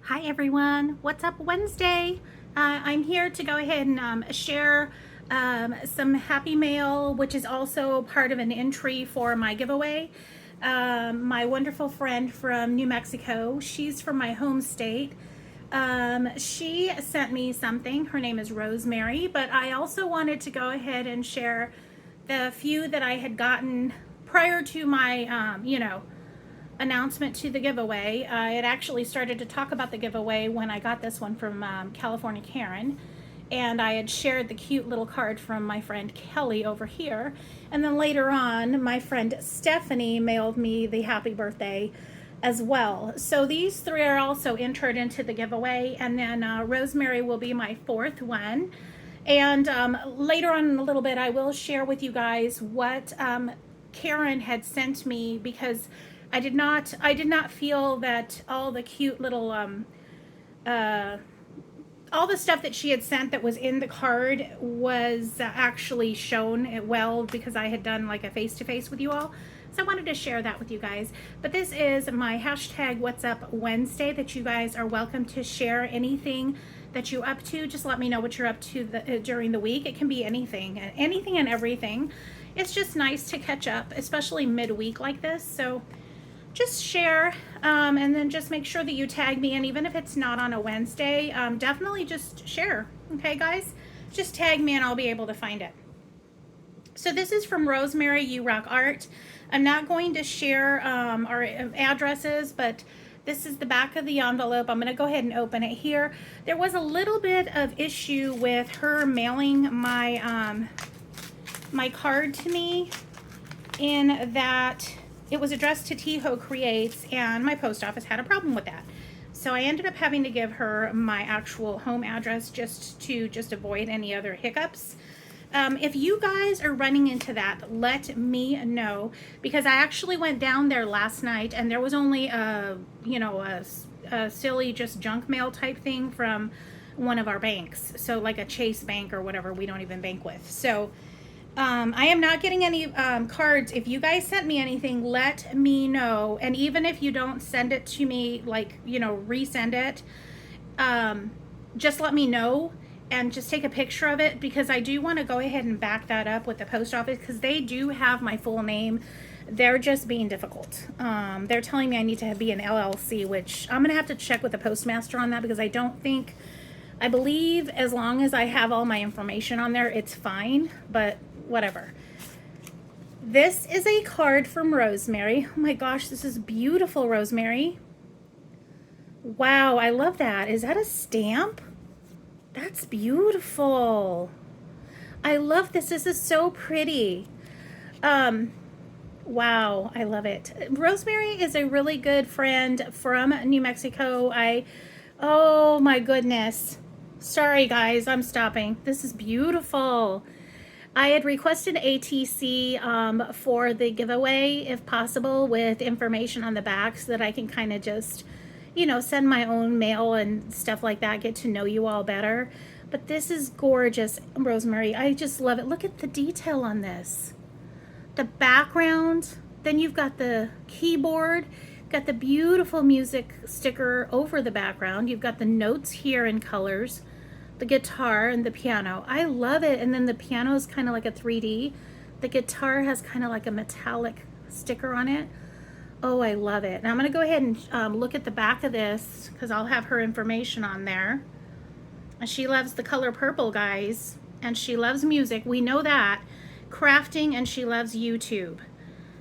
Hi everyone, what's up Wednesday? I'm here to go ahead and share some happy mail, which is also part of an entry for my giveaway. My wonderful friend from New Mexico, she's from my home state. She sent me something. Her name is Rosemary, but I also wanted to go ahead and share the few that I had gotten prior to my, announcement to the giveaway. I had actually started to talk about the giveaway when I got this one from California Karen, and I had shared the cute little card from my friend Kelley over here. And then later on, my friend Stephanie mailed me the happy birthday as well. So these three are also entered into the giveaway, and then Rosemary will be my fourth one. And later on in a little bit, I will share with you guys what Karen had sent me, because I did not feel that all the cute little all the stuff that she had sent that was in the card was actually shown well, because I had done like a face-to-face with you all. So I wanted to share that with you guys. But this is my hashtag What's Up Wednesday, that you guys are welcome to share anything that you're up to. Just let me know what you're up to during the week. It can be anything and everything. It's just nice to catch up, especially midweek like this. So just share, and then just make sure that you tag me. And even if it's not on a Wednesday, definitely just share. Okay, guys? Just tag me and I'll be able to find it. So this is from Rosemary, You Rock Art. I'm not going to share our addresses, but this is the back of the envelope. I'm going to go ahead and open it here. There was a little bit of issue with her mailing my my card to me, in that it was addressed to Teho Creates, and my post office had a problem with that. So I ended up having to give her my actual home address just to avoid any other hiccups. If you guys are running into that, let me know, because I actually went down there last night and there was only a silly just junk mail type thing from one of our banks. So like a Chase Bank or whatever we don't even bank with. So I am not getting any cards. If you guys sent me anything, let me know. And even if you don't send it to me, like, resend it, just let me know and just take a picture of it, because I do want to go ahead and back that up with the post office, because they do have my full name. They're just being difficult. They're telling me I need to be an LLC, which I'm going to have to check with the postmaster on that, because I believe as long as I have all my information on there, it's fine, but whatever. This is a card from Rosemary. Oh my gosh, this is beautiful, Rosemary. Wow, I love that. Is that a stamp? That's beautiful. I love this. This is so pretty. Wow, I love it. Rosemary is a really good friend from New Mexico. Oh my goodness. Sorry guys, I'm stopping. This is beautiful. I had requested ATC for the giveaway, if possible, with information on the back, so that I can kind of just, send my own mail and stuff like that, get to know you all better. But this is gorgeous, Rosemary. I just love it. Look at the detail on this. The background, then you've got the keyboard, got the beautiful music sticker over the background. You've got the notes here in colors, the guitar and the piano. I love it. And then the piano is kind of like a 3D. The guitar has kind of like a metallic sticker on it. Oh, I love it. And I'm going to go ahead and look at the back of this, because I'll have her information on there. And she loves the color purple, guys. And she loves music. We know that. Crafting, and she loves YouTube.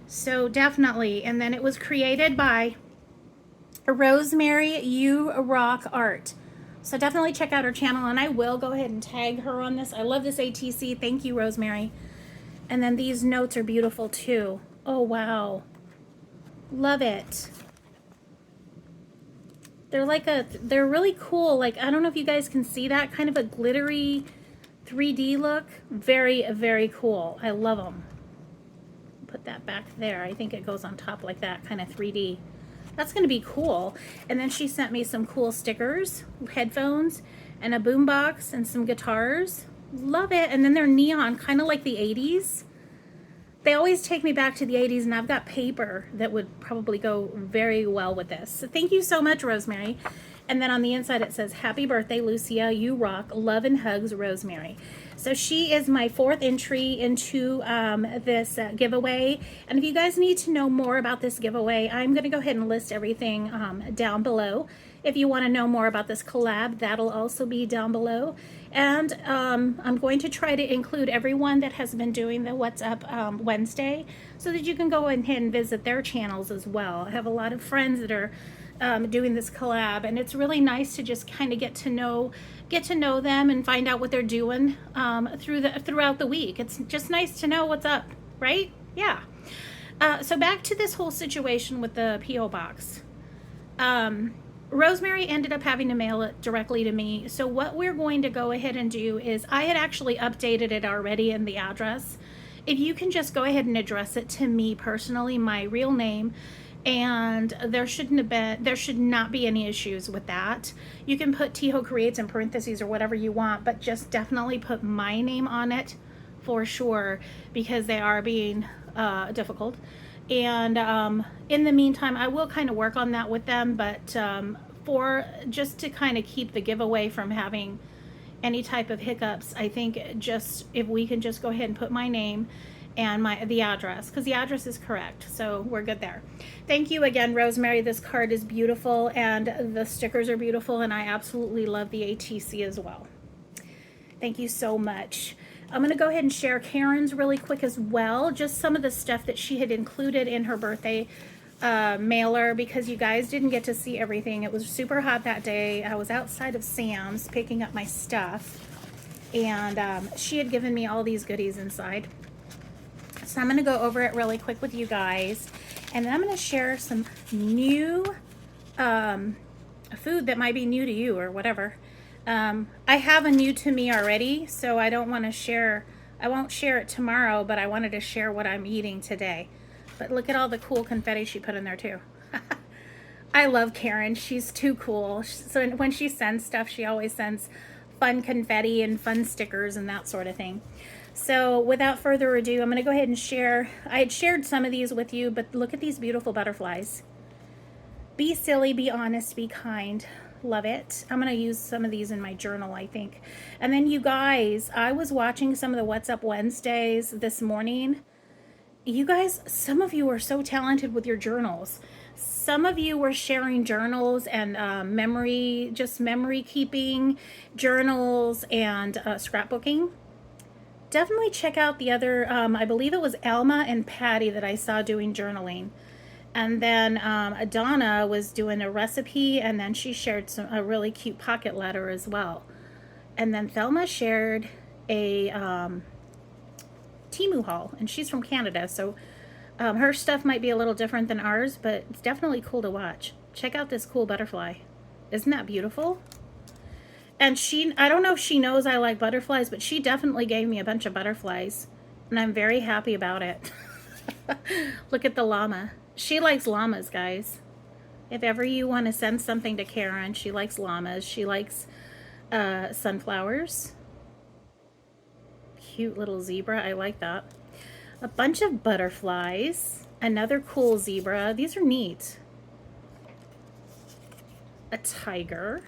So definitely. And then it was created by Rosemary You Rock Art. So definitely check out her channel, and I will go ahead and tag her on this. I love this ATC. Thank you, Rosemary. And then these notes are beautiful too. Oh, wow. Love it. They're really cool. Like, I don't know if you guys can see that, kind of a glittery 3D look. Very, very cool. I love them. Put that back there. I think it goes on top like that, kind of 3D. That's going to be cool. And then she sent me some cool stickers, headphones, and a boombox, and some guitars. Love it. And then they're neon, kind of like the 80s. They always take me back to the 80s, and I've got paper that would probably go very well with this. So thank you so much, Rosemary. And then on the inside it says, happy birthday, Lucia, you rock, love and hugs, Rosemary. So she is my 4th entry into this giveaway. And if you guys need to know more about this giveaway, I'm going to go ahead and list everything down below. If you want to know more about this collab, that'll also be down below. And I'm going to try to include everyone that has been doing the What's Up Wednesday, so that you can go ahead and visit their channels as well. I have a lot of friends that are doing this collab, and it's really nice to just kind of get to know them and find out what they're doing throughout the week. It's just nice to know what's up, right? Yeah. So back to this whole situation with the P.O. box. Rosemary ended up having to mail it directly to me. So what we're going to go ahead and do is, I had actually updated it already in the address. If you can just go ahead and address it to me personally, my real name, and there should not be any issues with that. You can put Tiho Creates in parentheses or whatever you want, but just definitely put my name on it for sure, because they are being difficult. And in the meantime, I will kind of work on that with them, but for just to kind of keep the giveaway from having any type of hiccups, I think just if we can just go ahead and put my name and the address, because the address is correct, so we're good there. Thank you again, Rosemary. This card is beautiful, and the stickers are beautiful, and I absolutely love the ATC as well. Thank you so much. I'm going to go ahead and share Karen's really quick as well, just some of the stuff that she had included in her birthday mailer, because you guys didn't get to see everything. It was super hot that day. I was outside of Sam's picking up my stuff, and she had given me all these goodies inside. So I'm going to go over it really quick with you guys, and then I'm going to share some new food that might be new to you or whatever. I have a new to me already, so I don't want to share. I won't share it tomorrow, but I wanted to share what I'm eating today. But look at all the cool confetti she put in there too. I love Karen. She's too cool. So when she sends stuff, she always sends fun confetti and fun stickers and that sort of thing. So without further ado, I'm going to go ahead and share. I had shared some of these with you, but look at these beautiful butterflies. Be silly, be honest, be kind. Love it. I'm going to use some of these in my journal, I think. And then you guys, I was watching some of the What's Up Wednesdays this morning. You guys, some of you are so talented with your journals. Some of you were sharing journals and memory keeping journals and scrapbooking. Definitely check out the other, I believe it was Alma and Patty that I saw doing journaling. And then Donna was doing a recipe, and then she shared a really cute pocket letter as well. And then Thelma shared a Temu haul, and she's from Canada, so her stuff might be a little different than ours, but it's definitely cool to watch. Check out this cool butterfly. Isn't that beautiful? And I don't know if she knows I like butterflies, but she definitely gave me a bunch of butterflies, and I'm very happy about it. Look at the llama. She likes llamas, guys. If ever you want to send something to Karen, she likes llamas. She likes sunflowers. Cute little zebra. I like that. A bunch of butterflies. Another cool zebra. These are neat. A tiger.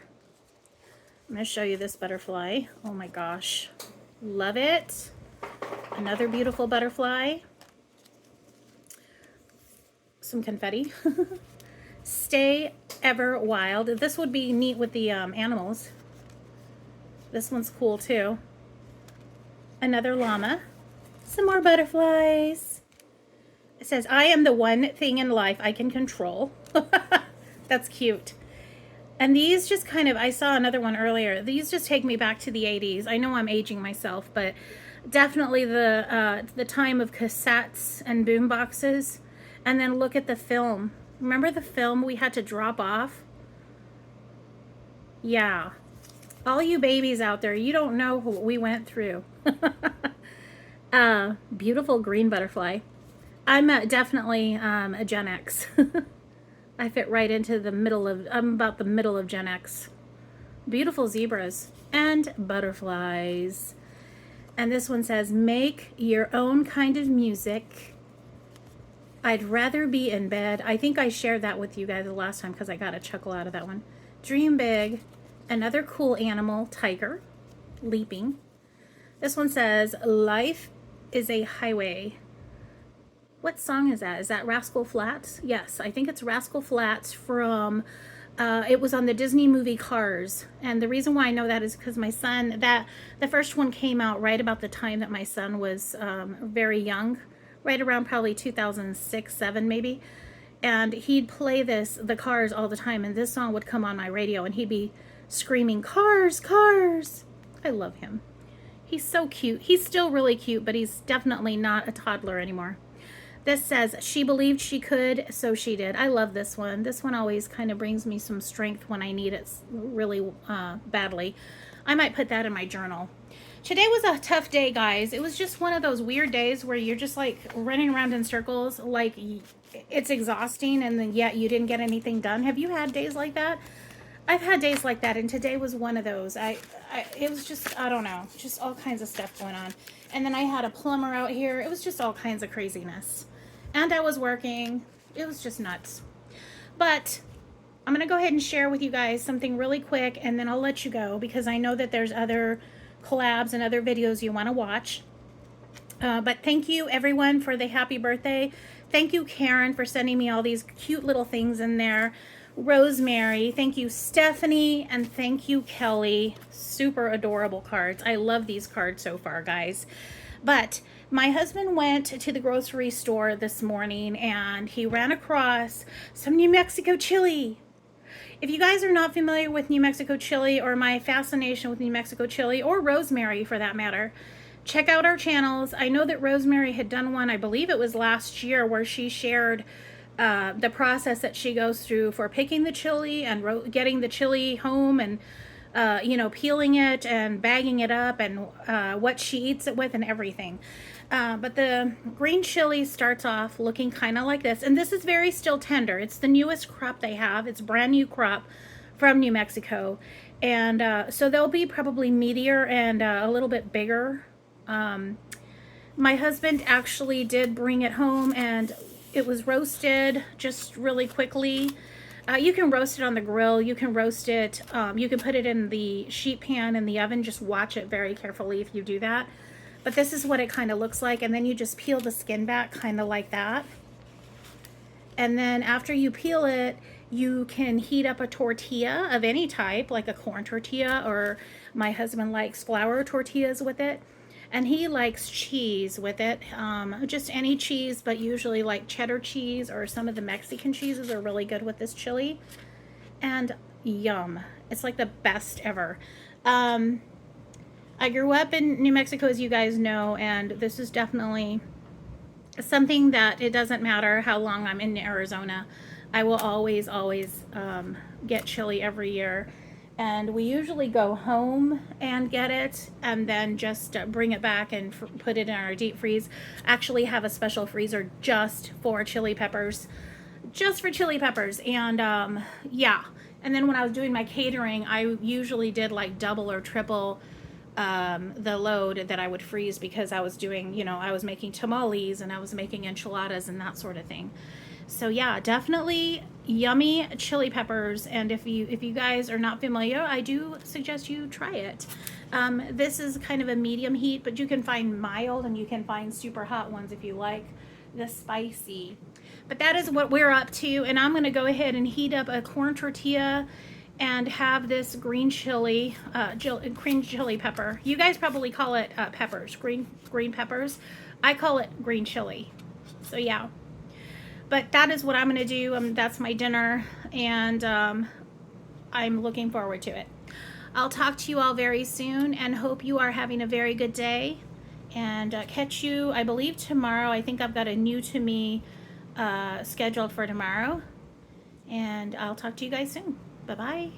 I'm going to show you this butterfly. Oh my gosh. Love it. Another beautiful butterfly. Some confetti. Stay ever wild. This would be neat with the animals. This one's cool too. Another llama. Some more butterflies. It says, I am the one thing in life I can control. That's cute. And these just kind of, I saw another one earlier. These just take me back to the 80s. I know I'm aging myself, but definitely the time of cassettes and boom boxes. And then look at the film. Remember the film we had to drop off? Yeah. All you babies out there, you don't know what we went through. Beautiful green butterfly. I'm definitely a Gen X. I fit right into the middle of, I'm about the middle of Gen X. Beautiful zebras and butterflies. And this one says, make your own kind of music. I'd rather be in bed. I think I shared that with you guys the last time because I got a chuckle out of that one. Dream big. Another cool animal, tiger, leaping. This one says, life is a highway. What song is that? Is that Rascal Flatts? Yes, I think it's Rascal Flatts from, it was on the Disney movie Cars. And the reason why I know that is because my son, the first one came out right about the time that my son was very young, right around probably 2006, 7 maybe. And he'd play the Cars all the time, and this song would come on my radio, and he'd be screaming, Cars, Cars. I love him. He's so cute. He's still really cute, but he's definitely not a toddler anymore. This says, she believed she could, so she did. I love this one. This one always kind of brings me some strength when I need it really badly. I might put that in my journal. Today was a tough day, guys. It was just one of those weird days where you're just like running around in circles, like it's exhausting, and then yet you didn't get anything done. Have you had days like that? I've had days like that, and today was one of those. It was just, I don't know, just all kinds of stuff going on. And then I had a plumber out here. It was just all kinds of craziness. And I was working. It was just nuts. But I'm going to go ahead and share with you guys something really quick, and then I'll let you go because I know that there's other collabs and other videos you want to watch. But thank you, everyone, for the happy birthday. Thank you, Karen, for sending me all these cute little things in there. Rosemary, thank you, Stephanie, and thank you, Kelley. Super adorable cards. I love these cards so far, guys. But my husband went to the grocery store this morning and he ran across some New Mexico chili. If you guys are not familiar with New Mexico chili or my fascination with New Mexico chili, or rosemary for that matter, check out our channels. I know that Rosemary had done one, I believe it was last year, where she shared the process that she goes through for picking the chili and getting the chili home, and you know, peeling it and bagging it up, and what she eats it with and everything. But the green chili starts off looking kind of like this, and this is very still tender. It's the newest crop they have. It's brand new crop from New Mexico, and so they'll be probably meatier and a little bit bigger. My husband actually did bring it home, and it was roasted just really quickly. You can roast it on the grill. You can roast it. You can put it in the sheet pan in the oven. Just watch it very carefully if you do that. But this is what it kind of looks like. And then you just peel the skin back kind of like that. And then after you peel it, you can heat up a tortilla of any type, like a corn tortilla, or my husband likes flour tortillas with it. And he likes cheese with it, just any cheese, but usually like cheddar cheese or some of the Mexican cheeses are really good with this chili. And yum, it's like the best ever. I grew up in New Mexico, as you guys know, and this is definitely something that it doesn't matter how long I'm in Arizona. I will always get chili every year. And we usually go home and get it, and then just bring it back and put it in our deep freeze. Actually have a special freezer just for chili peppers. Just for chili peppers. And yeah. And then when I was doing my catering, I usually did like double or triple the load that I would freeze, because I was doing, you know, I was making tamales and I was making enchiladas and that sort of thing. So yeah, definitely yummy chili peppers. And if you guys are not familiar, I do suggest you try it. This is kind of a medium heat, but you can find mild and you can find super hot ones if you like the spicy. But that is what we're up to, and I'm going to go ahead and heat up a corn tortilla and have this green chili, green chili pepper. You guys probably call it peppers, green peppers. I call it green chili. So yeah. But that is what I'm going to do. That's my dinner, and I'm looking forward to it. I'll talk to you all very soon, and hope you are having a very good day. And catch you, I believe, tomorrow. I think I've got a new to me scheduled for tomorrow. And I'll talk to you guys soon. Bye-bye.